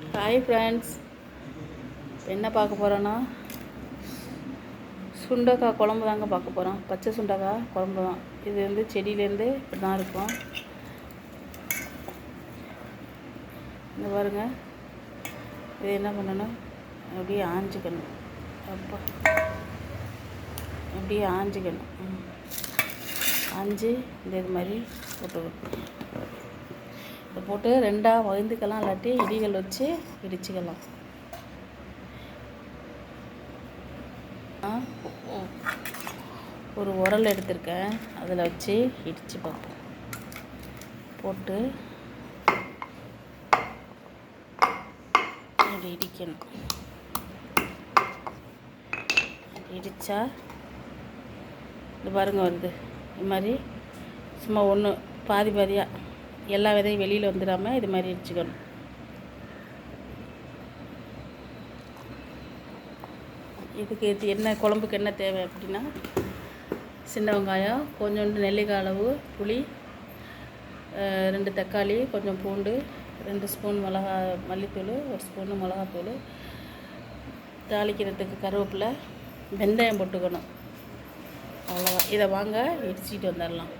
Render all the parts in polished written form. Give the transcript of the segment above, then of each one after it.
Hi friends, என்ன பார்க்க போகிறோன்னா சுண்டக்காய் குழம்பு தாங்க பார்க்க போகிறோம். பச்சை சுண்டக்காய் குழம்பு தான். இது வந்து செடியிலேருந்து இப்படி தான் இருக்கும். இந்த பாருங்க, இது என்ன பண்ணணும், அப்படியே ஆஞ்சிக்கணும். அப்பா அப்படியே ஆஞ்சிக்கணும். ஆஞ்சி இது மாதிரி போட்டுக்கணும். இதை போட்டு ரெண்டாக வகுந்துக்கலாம், இல்லாட்டி இடிகள் வச்சு இடிச்சுக்கலாம். ஒரு உரல் எடுத்திருக்கேன், அதில் வச்சு இடித்து பார்ப்போம். போட்டு இப்படி இடிக்கணும். இடித்தா இது பாருங்க வருது. இது மாதிரி சும்மா ஒன்று பாதி பாதியாக எல்லா விதையும் வெளியில் வந்துடாமல் இது மாதிரி இடிச்சுக்கணும். இதுக்கு என்ன குழம்புக்கு என்ன தேவை அப்படின்னா, சின்ன வெங்காயம், கொஞ்சோண்டு நெல்லிக்காய் அளவு புளி, 2 தக்காளி, கொஞ்சம் பூண்டு, 2 ஸ்பூன் மல்லித்தூள், 1 ஸ்பூனு மிளகாத்தூள், தாளிக்கிறதுக்கு கருவேப்பிலை, வெந்தயம் போட்டுக்கணும். அவ்வளோதான். இதை வாங்க இடிச்சிட்டு வந்துடலாம்.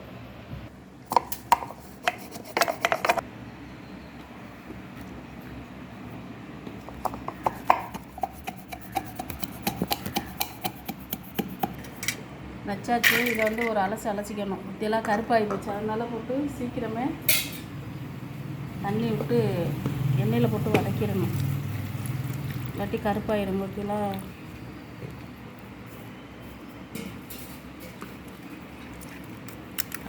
வச்சாச்சு. இதை வந்து ஒரு அலசிக்கணும். இதெல்லாம் கருப்பாகி போச்சு, அதனால் போட்டு சீக்கிரமே தண்ணி விட்டு எண்ணெயில் போட்டு வதக்கிடணும், இல்லாட்டி கருப்பாயிடும். பற்றிலாம்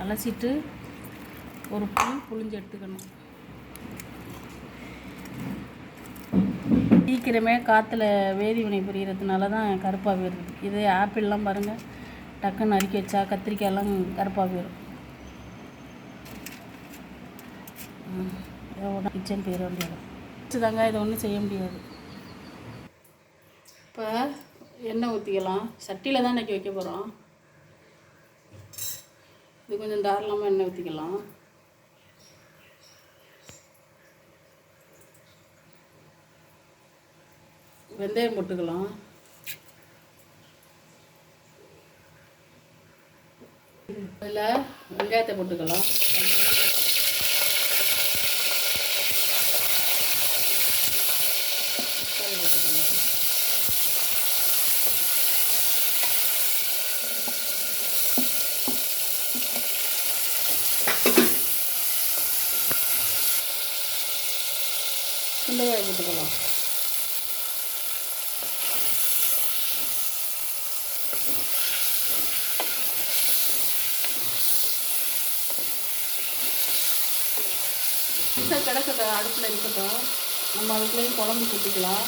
அலசிட்டு ஒரு புளிஞ்சு எடுத்துக்கணும். சீக்கிரமே காற்றுல வேதிவினை புரிகிறதுனால தான் கருப்பாக போயிடுது. இது ஆப்பிள்லாம் பாருங்கள், டக்குன்னு நறுக்கி வச்சா கத்திரிக்காயெல்லாம் கருப்பாக போயிடும். கிச்சன் போயிட வேண்டியது வச்சுதாங்க, இதை ஒன்றும் செய்ய முடியாது. இப்போ எண்ணெய் ஊற்றிக்கலாம். சட்டியில் தான் இன்றைக்கி வைக்க போகிறோம். இது கொஞ்சம் தாராளமாக எண்ணெய் ஊற்றிக்கலாம். வெந்தயம் போட்டுக்கலாம். அதில் வெங்காயத்தை போட்டுக்கலாம். சுண்டைக்காய் போட்டுக்கலாம். கிடக்கட்ட அடுப்பில் இருக்கட்டும். நம்ம அதுக்குள்ளேயும் குழம்பு கூட்டிக்கலாம்.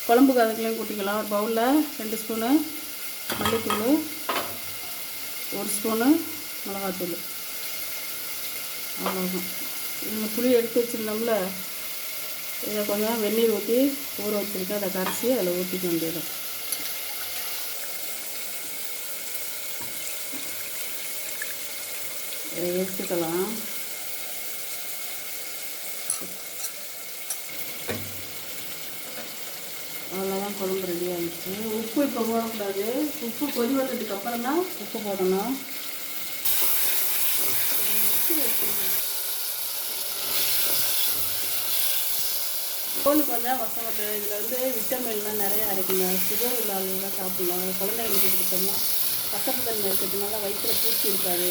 குழம்புக்கு அதுக்குள்ளேயும் கூட்டிக்கலாம். ஒரு பவுலில் 2 ஸ்பூனு மல்லித்தூள், 1 ஸ்பூனு மிளகாத்தூள், அவ்வளோதான். இந்த புளி எடுத்து வச்சுருந்தோம்ல, இதை கொஞ்சம் வெந்நீர் ஊற்றி ஊற வச்சுருக்கேன். அதை கரைச்சி அதில் ஊற்றிக்க வேண்டியது. இதை எடுத்துக்கலாம். அவ்வளோதான், குழம்பு ரெடி ஆகிடுச்சு. உப்பு இப்போ போடக்கூடாது. உப்பு கொதி வந்ததுக்கு அப்புறம் தான் உப்பு போடணும். தோல் கொஞ்சம் வசப்பட்டு. இதில் வந்து விட்டமின்லாம் நிறையா இருக்குங்க. சுகர் உள்ளாலாம் சாப்பிட்லாம். குழந்தைங்களுக்கு கொடுத்தோம்னா கசப்பு தன்மை இருக்கிறதுனால வயிற்றில் பூச்சி இருக்காது.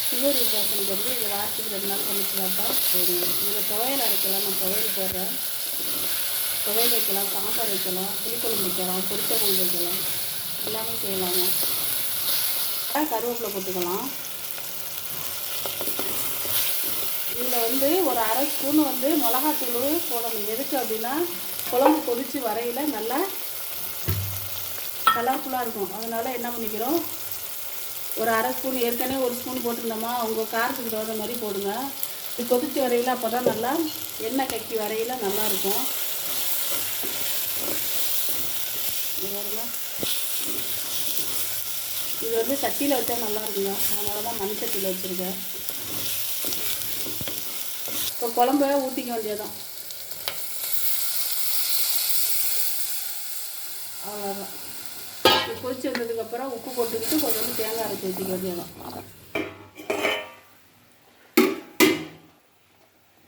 சுகர் பேஷனுக்கு வந்து இதை வாரத்துக்கு 2 நாள் சமைச்சு சாப்பிட்டா போதும். இதில் துவையல் அரைக்கலாம். நான் துவையல் போடுறேன். துவையல் வைக்கலாம், சாம்பார் வைக்கலாம், புளிக்குழம்பு வைக்கலாம், பொரிச்ச குழம்பு வைக்கலாம், எல்லாமே செய்யலாங்க. கருவேப்பிலை போட்டுக்கலாம். இதில் வந்து ஒரு 1/2 ஸ்பூன் வந்து மிளகாத்தூள் போடணும். எதுக்கு அப்படின்னா, குழம்பு கொதித்து வரையில் நல்லா கலர்ஃபுல்லாக இருக்கும். அதனால் என்ன பண்ணிக்கிறோம், ஒரு 1/2 ஸ்பூன், ஏற்கனவே 1 ஸ்பூன் போட்டிருந்தோமா, உங்கள் காரத்துக்கு தகுந்த மாதிரி போடுங்க. இது கொதித்து வரையில் அப்போ தான் நல்லா எண்ணெய் கக்கி வரையில் நல்லாயிருக்கும். இது வந்து சட்டியில் வச்சா நல்லா இருக்குங்க. அதனால தான் மண் சட்டியில் வச்சுருக்கேன். இப்போ குழம்ப ஊற்றிக்க வேண்டியதான். அவ்வளோதான். கொதிச்சு வந்ததுக்கப்புறம் உப்பு போட்டுக்கிட்டு கொஞ்சம் தேங்காய் அரைச்சி ஊற்றிக்க வேண்டியதான்.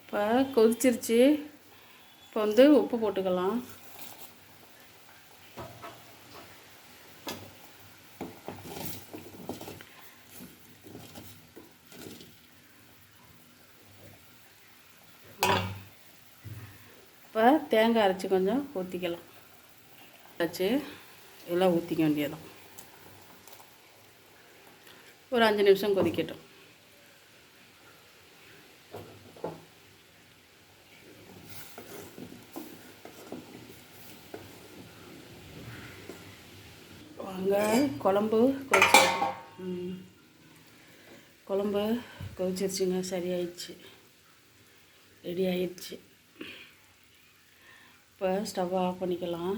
இப்போ கொதிச்சிருச்சு. இப்போ வந்து உப்பு போட்டுக்கலாம். இப்போ தேங்காய் அரைச்சி கொஞ்சம் ஊற்றிக்கலாம். வச்சு எல்லாம் ஊற்றிக்க வேண்டியதான். ஒரு 5 நிமிஷம் கொதிக்கட்டும். வாங்க, குழம்பு கொதிச்சிருச்சுங்க. சரியாயிடுச்சு, ரெடி ஆயிடுச்சு. இப்போ ஸ்டவ் ஆஃப் பண்ணிக்கலாம்.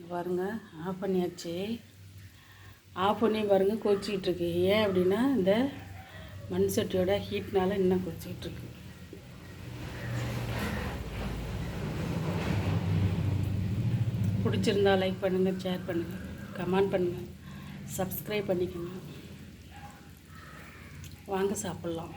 பாருங்கள், ஆஃப் பண்ணியாச்சு. ஆஃப் பண்ணி பாருங்கள், கொதிச்சிக்கிட்டு இருக்கு. ஏன் அப்படின்னா இந்த மண் சட்டியோட ஹீட்னால இன்னும் கொதிச்சிக்கிட்டு இருக்கு. பிடிச்சிருந்தா லைக் பண்ணுங்கள், ஷேர் பண்ணுங்கள், கமெண்ட் பண்ணுங்கள், சப்ஸ்கிரைப் பண்ணிக்கோங்க. வாங்க சாப்பிட்லாம்.